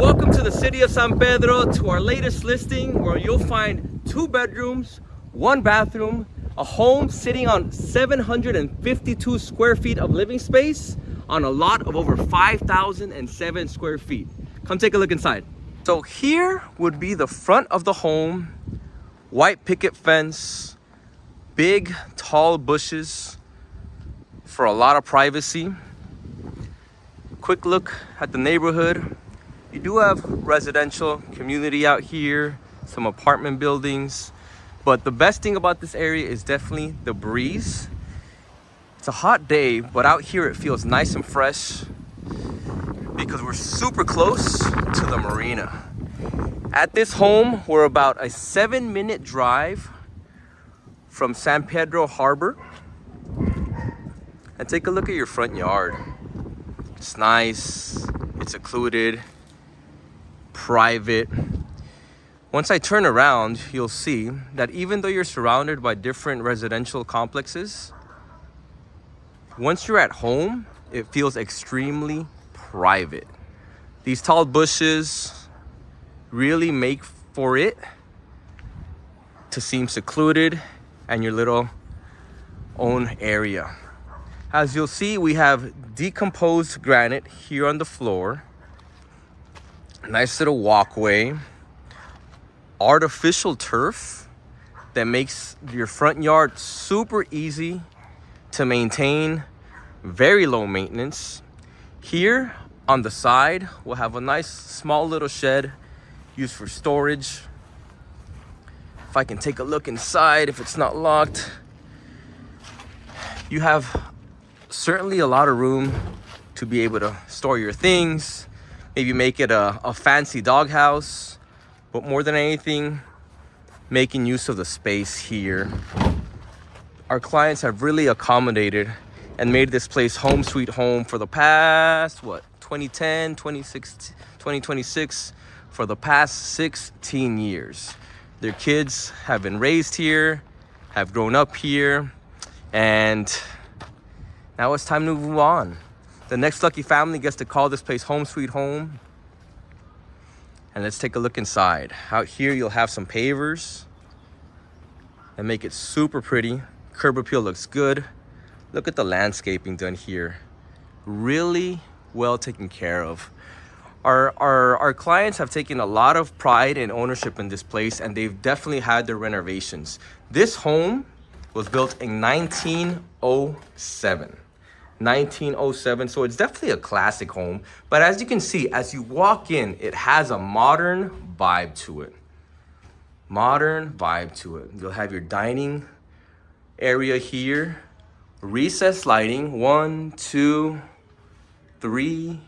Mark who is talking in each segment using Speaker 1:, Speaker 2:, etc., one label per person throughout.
Speaker 1: Welcome to the city of San Pedro, to our latest listing where you'll find 2 bedrooms, 1 bathroom, a home sitting on 752 square feet of living space on a lot of over 5,007 square feet. Come take a look inside. So here would be the front of the home, white picket fence, big tall bushes for a lot of privacy. Quick look at the neighborhood. You do have residential community out here, some apartment buildings, but the best thing about this area is definitely the breeze. It's a hot day, but out here it feels nice and fresh because we're super close to the marina. At this home, we're about a 7-minute drive from San Pedro Harbor. And take a look at your front yard. It's nice, it's secluded, private. Once I turn around, you'll see that even though you're surrounded by different residential complexes, once you're at home, it feels extremely private. These tall bushes really make for it to seem secluded and your little own area. As you'll see, we have decomposed granite here on the floor. Nice little walkway. Artificial turf that makes your front yard super easy to maintain. Very low maintenance. Here on the side, we'll have a nice small little shed used for storage. If I can take a look inside, if it's not locked, you have certainly a lot of room to be able to store your things. Maybe make it a fancy doghouse, but more than anything, making use of the space here. Our clients have really accommodated and made this place home sweet home for the past, 2010, 2026, for the past 16 years. Their kids have been raised here, have grown up here, and now it's time to move on. The next lucky family gets to call this place home sweet home. And let's take a look inside. Out here, you'll have some pavers that make it super pretty. Curb appeal looks good. Look at the landscaping done here. Really well taken care of. Our clients have taken a lot of pride and ownership in this place, and they've definitely had their renovations. This home was built in 1907. 1907, so it's definitely a classic home. But as you can see, as you walk in, it has a modern vibe to it. Modern vibe to it. You'll have your dining area here. Recessed lighting, 1, 2, 3,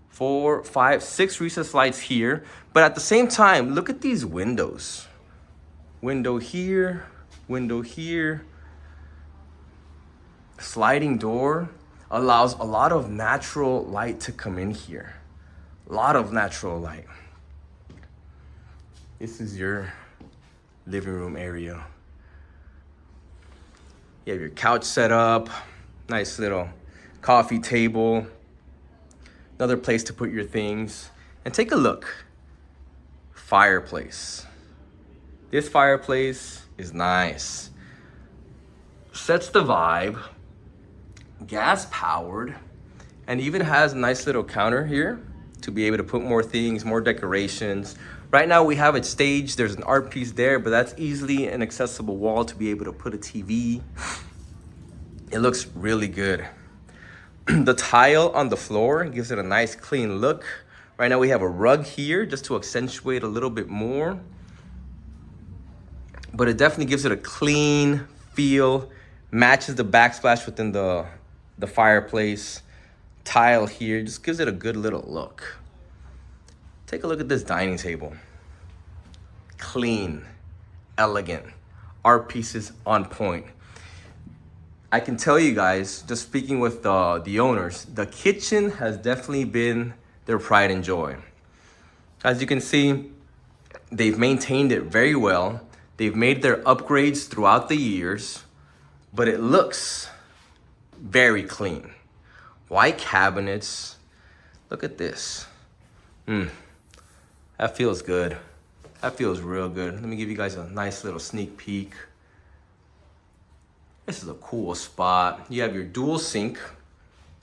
Speaker 1: 4, 5, 6 recessed lights here. But at the same time, look at these windows. Window here, window here. Sliding door allows a lot of natural light to come in here. A lot of natural light. This is your living room area. You have your couch set up, nice little coffee table, another place to put your things. And take a look, fireplace. This fireplace is nice. Sets the vibe. Gas powered, and even has a nice little counter here to be able to put more things, more decorations. Right now we have it staged. There's an art piece there, but that's easily an accessible wall to be able to put a TV. It looks really good. The tile on the floor gives it a nice clean look. Right now we have a rug here just to accentuate a little bit more, but it definitely gives it a clean feel. Matches the backsplash within the fireplace. Tile here just gives it a good little look. Take a look at this dining table. Clean, elegant, art pieces on point. I can tell you guys, just speaking with the owners, the kitchen has definitely been their pride and joy. As you can see, they've maintained it very well. They've made their upgrades throughout the years, but it looks very clean. White cabinets. Look at this. That feels good. That feels real good. Let me give you guys a nice little sneak peek. This is a cool spot. You have your dual sink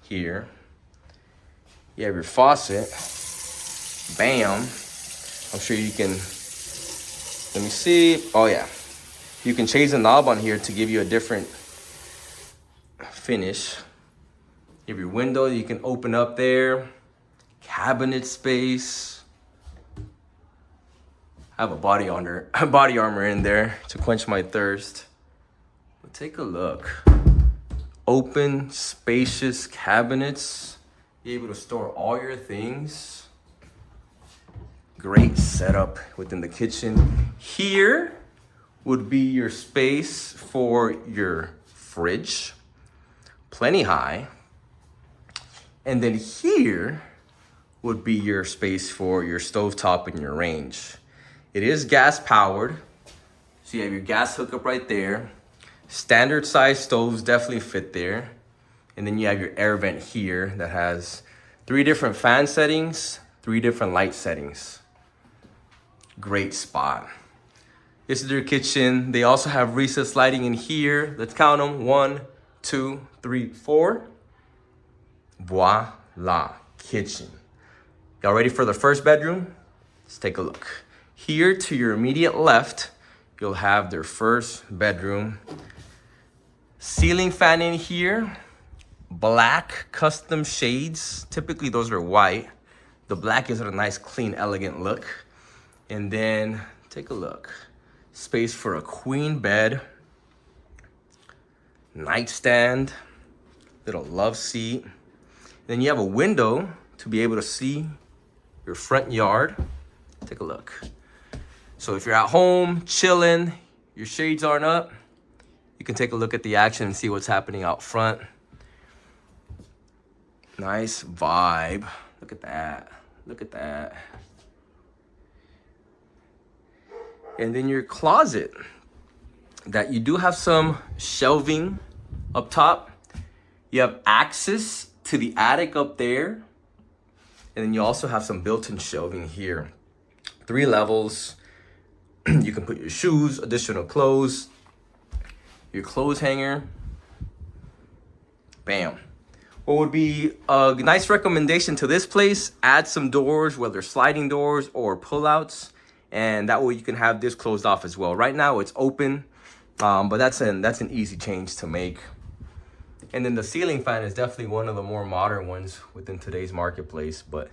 Speaker 1: here. You have your faucet. Bam. I'm sure you can, let me see. Oh yeah. You can change the knob on here to give you a different finish. You have your window you can open up there. Cabinet space. I have a body armor in there to quench my thirst. But take a look. Open, spacious cabinets. Be able to store all your things. Great setup within the kitchen. Here would be your space for your fridge. Plenty high. And then here would be your space for your stovetop and your range. It is gas powered. So you have your gas hookup right there. Standard size stoves definitely fit there. And then you have your air vent here that has 3 different fan settings, 3 different light settings. Great spot. This is their kitchen. They also have recessed lighting in here. Let's count them. 1, 2, 3, 4. Voila, kitchen. Y'all ready for the first bedroom? Let's take a look. Here to your immediate left, you'll have their first bedroom. Ceiling fan in here. Black custom shades. Typically those are white. The black gives it a nice, clean, elegant look. And then take a look. Space for a queen bed. Nightstand. Little love seat. Then you have a window to be able to see your front yard. Take a look. So if you're at home, chilling, your shades aren't up, you can take a look at the action and see what's happening out front. Nice vibe. Look at that. Look at that. And then your closet, that you do have some shelving up top. You have access to the attic up there. And then you also have some built-in shelving here. 3 levels. You can put your shoes, additional clothes, your clothes hanger. Bam. What would be a nice recommendation to this place, add some doors, whether sliding doors or pullouts. And that way you can have this closed off as well. Right now it's open, but that's an easy change to make. And then the ceiling fan is definitely one of the more modern ones within today's marketplace. But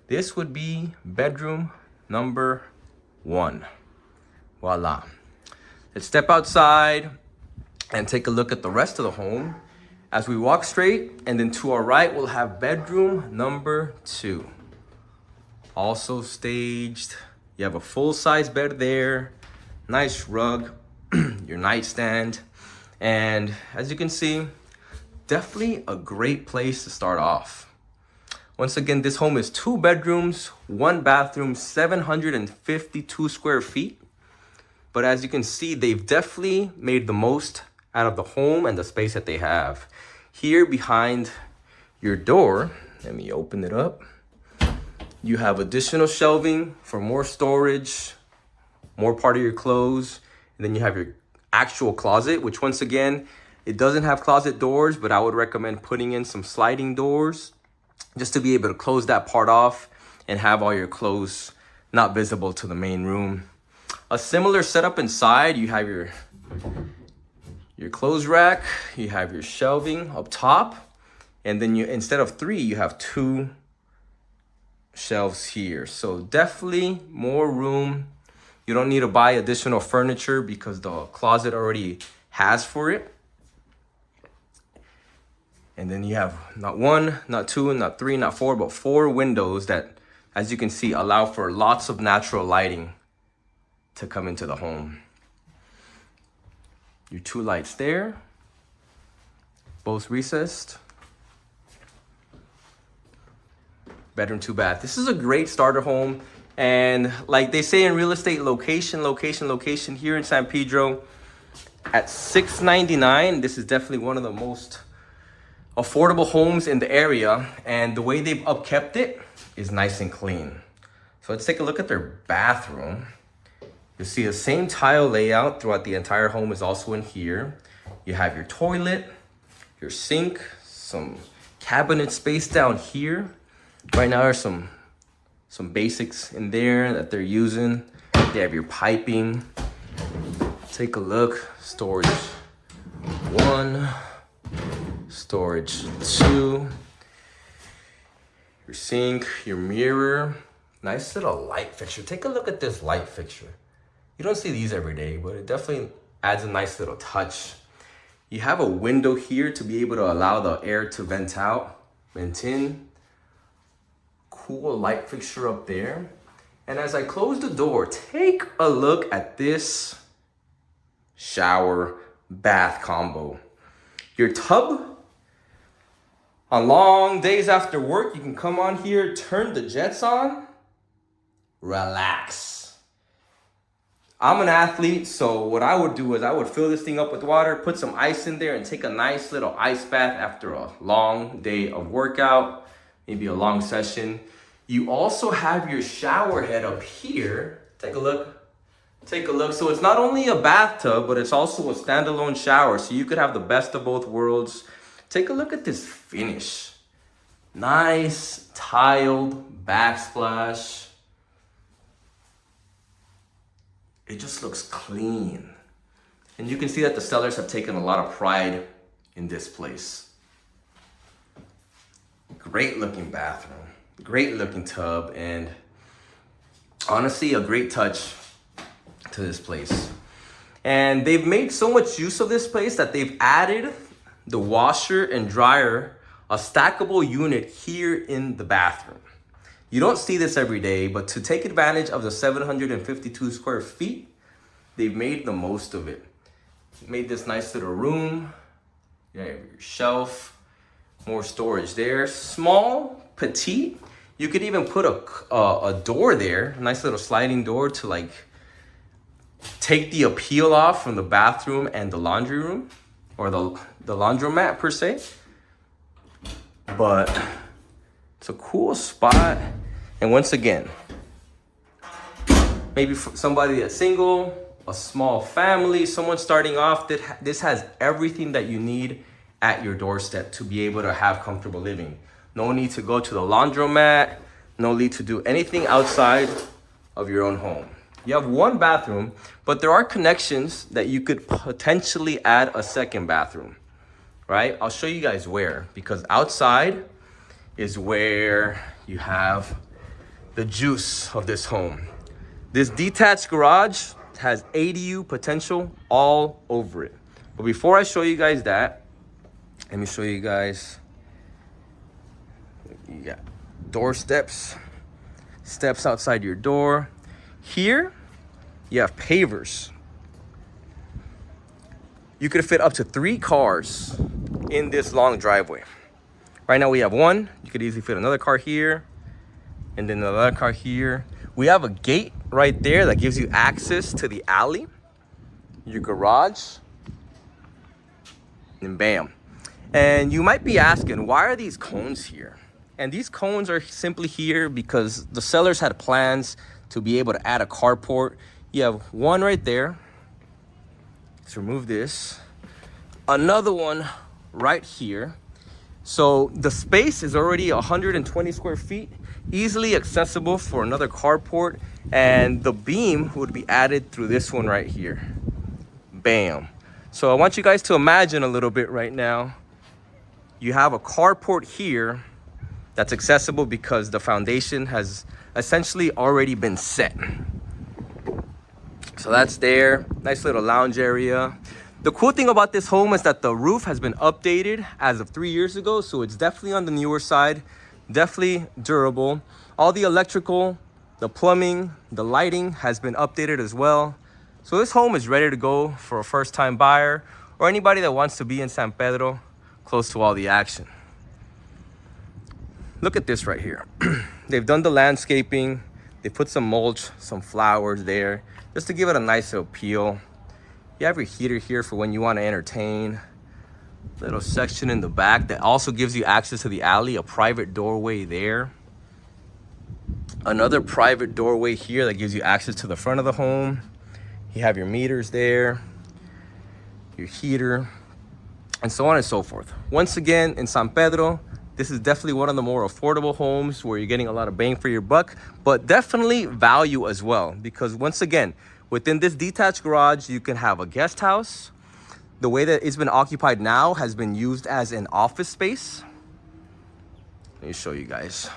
Speaker 1: this would be bedroom number 1. Voila. Let's step outside and take a look at the rest of the home. As we walk straight, and then to our right, we'll have bedroom number 2. Also staged. You have a full-size bed there. Nice rug. Your nightstand. And as you can see, definitely a great place to start off. Once again, this home is 2 bedrooms, 1 bathroom, 752 square feet. But as you can see, they've definitely made the most out of the home and the space that they have. Here behind your door, let me open it up. You have additional shelving for more storage, more part of your clothes. And then you have your actual closet, which once again, it doesn't have closet doors, but I would recommend putting in some sliding doors just to be able to close that part off and have all your clothes not visible to the main room. A similar setup inside, you have your clothes rack, you have your shelving up top, and then you, instead of 3, you have 2 shelves here. So definitely more room. You don't need to buy additional furniture because the closet already has for it. And then you have not 1, not 2, not 3, not 4, but 4 windows that, as you can see, allow for lots of natural lighting to come into the home. Your 2 lights there, both recessed. Bedroom, 2 bath. This is a great starter home. And like they say in real estate, location, location, location. Here in San Pedro at $699, this is definitely one of the most affordable homes in the area. And the way they've upkept it is nice and clean. So let's take a look at their bathroom. You'll see the same tile layout throughout the entire home is also in here. You have your toilet, your sink, some cabinet space down here. Right now there's some basics in there that they're using. They have your piping. Take a look. Storage 1, storage 2, your sink, your mirror. Nice little light fixture. Take a look at this light fixture. You don't see these every day, but it definitely adds a nice little touch. You have a window here to be able to allow the air to vent out, vent in. Cool light fixture up there. And as I close the door, take a look at this shower bath combo. Your tub, on long days after work, you can come on here, turn the jets on, relax. I'm an athlete, so what I would do is I would fill this thing up with water, put some ice in there, and take a nice little ice bath after a long day of workout, maybe a long session. You also have your shower head up here. Take a look. Take a look. So it's not only a bathtub, but it's also a standalone shower. So you could have the best of both worlds. Take a look at this finish. Nice tiled backsplash. It just looks clean. And you can see that the sellers have taken a lot of pride in this place. Great looking bathroom, great looking tub, and honestly, a great touch to this place. And they've made so much use of this place that they've added the washer and dryer, a stackable unit here in the bathroom. You don't see this every day, but to take advantage of the 752 square feet, they've made the most of it. Made this nice little room. You have your shelf, more storage there. Small, petite. You could even put a door there, a nice little sliding door to like take the appeal off from the bathroom and the laundry room, or the laundromat per se. But it's a cool spot. And once again, maybe for somebody that's single, a small family, someone starting off, this has everything that you need at your doorstep to be able to have comfortable living. No need to go to the laundromat, no need to do anything outside of your own home. You have one bathroom, but there are connections that you could potentially add a second bathroom, right? I'll show you guys where, because outside is where you have the juice of this home. This detached garage has ADU potential all over it. But before I show you guys that, let me show you guys. You got door steps outside your door. Here, you have pavers. You could fit up to 3 cars in this long driveway. Right now we have one. You could easily fit another car here, and then another car here. We have a gate right there that gives you access to the alley, your garage, and bam. And you might be asking, why are these cones here? And these cones are simply here because the sellers had plans to be able to add a carport. You have one right there. Let's remove this. Another one right here. So the space is already 120 square feet, easily accessible for another carport. And the beam would be added through this one right here. Bam. So I want you guys to imagine a little bit right now. You have a carport here that's accessible because the foundation has essentially already been set. So that's there. Nice little lounge area. The cool thing about this home is that the roof has been updated as of 3 years ago. So it's definitely on the newer side, definitely durable. All the electrical, the plumbing, the lighting has been updated as well. So this home is ready to go for a first-time buyer or anybody that wants to be in San Pedro, close to all the action. Look at this right here. They've done the landscaping. They put some mulch, some flowers there, just to give it a nice appeal. You have your heater here for when you want to entertain. Little section in the back that also gives you access to the alley, a private doorway there. Another private doorway here that gives you access to the front of the home. You have your meters there, your heater, and so on and so forth. Once again, in San Pedro, this is definitely one of the more affordable homes where you're getting a lot of bang for your buck, but definitely value as well. Because once again, within this detached garage, you can have a guest house. The way that it's been occupied now has been used as an office space. Let me show you guys.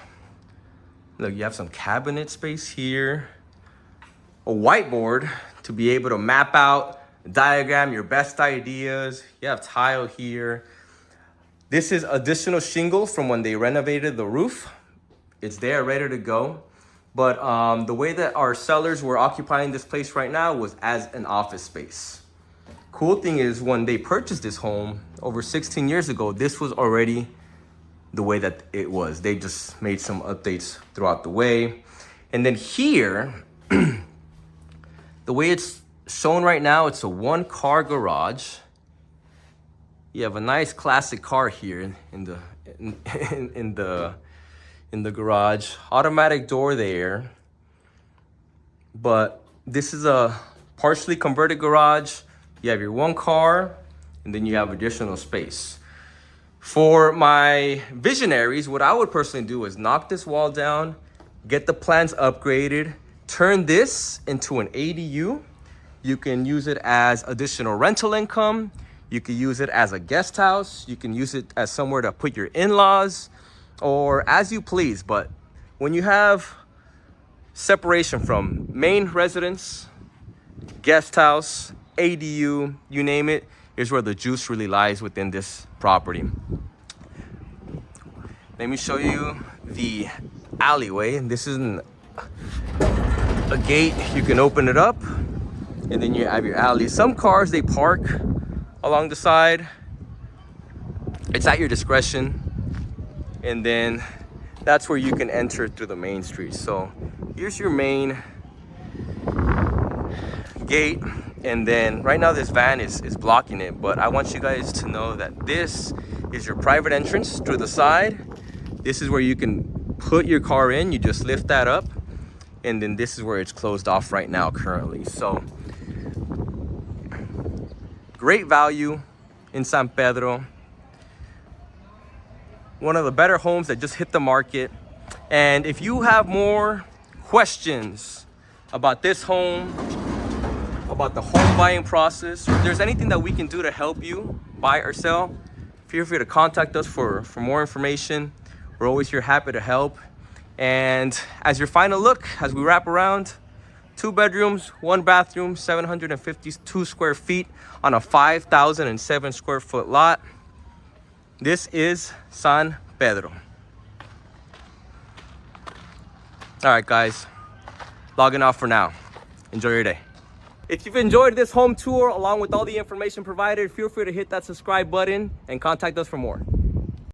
Speaker 1: Look, you have some cabinet space here, a whiteboard to be able to map out, diagram your best ideas. You have tile here. This is additional shingle from when they renovated the roof. It's there ready to go. But the way that our sellers were occupying this place right now was as an office space. Cool thing is when they purchased this home over 16 years ago, this was already the way that it was. They just made some updates throughout the way. And then here, the way it's shown right now, it's a 1-car garage. You have a nice classic car here in the garage. Automatic door there. But this is a partially converted garage. You have your 1 car, and then you have additional space. For my visionaries, what I would personally do is knock this wall down, get the plans upgraded, turn this into an ADU. You can use it as additional rental income. You can use it as a guest house. You can use it as somewhere to put your in-laws, or as you please. But when you have separation from main residence, guest house, ADU, you name it, is where the juice really lies within this property. Let me show you the alleyway. This is a gate. You can open it up, and then you have your alley. Some cars, they park along the side. It's at your discretion. And then that's where you can enter through the main street. So here's your main gate. And then right now this van is blocking it, but I want you guys to know that this is your private entrance through the side. This is where you can put your car in. You just lift that up, and then this is where it's closed off right now currently. So great value in San Pedro. One of the better homes that just hit the market. And if you have more questions about this home, about the home buying process, or if there's anything that we can do to help you buy or sell, feel free to contact us for more information. We're always here, happy to help. And as your final look, as we wrap around, 2 bedrooms, 1 bathroom, 752 square feet on a 5,007 square foot lot. This is San Pedro. All right, guys, logging off for now. Enjoy your day. If you've enjoyed this home tour along with all the information provided, feel free to hit that subscribe button and contact us for more.